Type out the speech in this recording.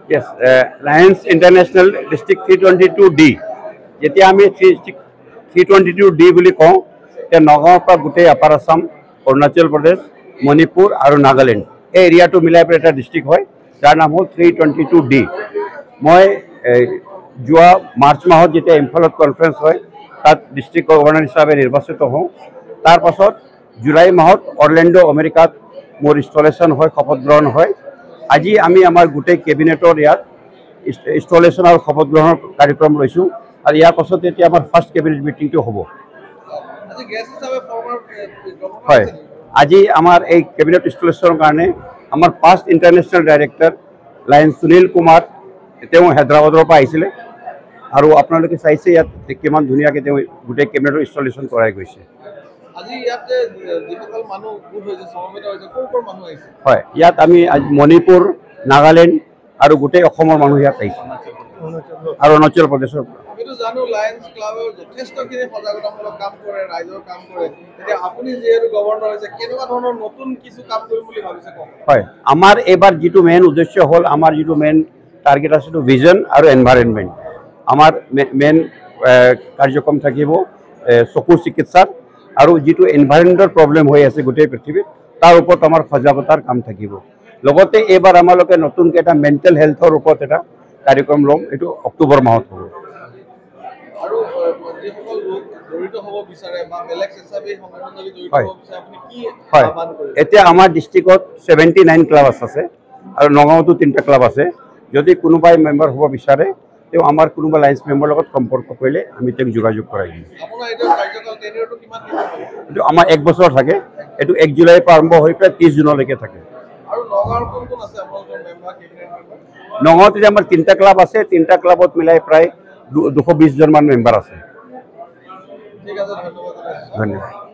Yes, Lions International District 322D. যেতিয়া আমি 322D বুলি কওঁ, তেতিয়া নগাঁৱৰ পৰা গোটেই আপাৰ আছাম, অৰুণাচল প্ৰদেশ, মণিপুৰ আৰু নাগালেণ্ড এই এৰিয়াটো মিলাই পেলাই এটা ডিষ্ট্ৰিক্ট হয়, যাৰ নাম হ'ল 322D। মই যোৱা মাৰ্চ মাহত যেতিয়া ইম্ফলত কনফাৰেন্স হয়, তাত ডিষ্ট্ৰিক্ট গভৰ্ণৰ হিচাপে নিৰ্বাচিত হওঁ। তাৰ পাছত জুলাই মাহত অৰলেণ্ডো আমেৰিকাত মোৰ ইনষ্টলেশ্যন হয়, শপত গ্ৰহণ হয়। আজি আমি আমাৰ গোটেই কেবিনেটৰ ইয়াত ইনষ্টলেশ্যন আৰু শপত গ্ৰহণৰ কাৰ্যক্ৰম লৈছোঁ, আৰু ইয়াৰ পাছত এতিয়া আমাৰ ফাৰ্ষ্ট কেবিনেট মিটিংটো হ'ব। হয়, আজি আমাৰ এই কেবিনেট ইনষ্টলেশ্যনৰ কাৰণে আমাৰ first international director lion Sunil Kumar, তেওঁ হায়দৰাবাদৰ পৰা আহিছিলে, আৰু আপোনালোকে চাইছে ইয়াত কিমান ধুনীয়াকৈ তেওঁ গোটেই কেবিনেটৰ ইনষ্টলেশ্যন কৰাই গৈছে। হয়, ইয়াত আমি মণিপুৰ, নাগালেণ্ড আৰু গোটেই অসমৰ মানুহ ইয়াত আহিছে, আৰু অৰুণাচল প্ৰদেশৰ পৰা। হয়, আমাৰ এইবাৰ যিটো মেইন উদ্দেশ্য হ'ল, আমাৰ যিটো মেইন টাৰ্গেট আছে ভিজন আৰু এনভাইৰনমেণ্ট। আমাৰ মেইন কাৰ্যক্ৰম থাকিব চকুৰ চিকিৎসাত, আৰু যিটো এনভাইৰনমেণ্টৰ প্ৰব্লেম হৈ আছে গোটেই পৃথিৱীত, তাৰ ওপৰত আমাৰ সজাগতাৰ কাম থাকিব। লগতে এইবাৰ আমালোকে নতুনকৈ এটা মেণ্টেল হেল্থৰ ওপৰত এটা কাৰ্যক্ৰম ল'ম, এইটো অক্টোবৰ মাহত হ'ব। হয়, এতিয়া আমাৰ ডিষ্ট্ৰিক্টত 79 ক্লাব আছে, আৰু নগাঁৱতো 3টা ক্লাব আছে। যদি কোনোবাই মেম্বাৰ হ'ব বিচাৰে, তেওঁ আমাৰ কোনোবা লায়েন্স মেম্বাৰৰ লগত সম্পৰ্ক কৰিলে আমি তেওঁক যোগাযোগ কৰাই দিম। এইটো আমাৰ 1 বছৰ থাকে, এইটো 1 জুলাইৰ পৰা আৰম্ভ হৈ পেলাই 30 জুনলৈকে থাকে। নগাঁৱত এতিয়া আমাৰ 3টা ক্লাব আছে, 3টা ক্লাবত মিলাই প্ৰায় 220 জনমান মেম্বাৰ আছে। ধন্যবাদ।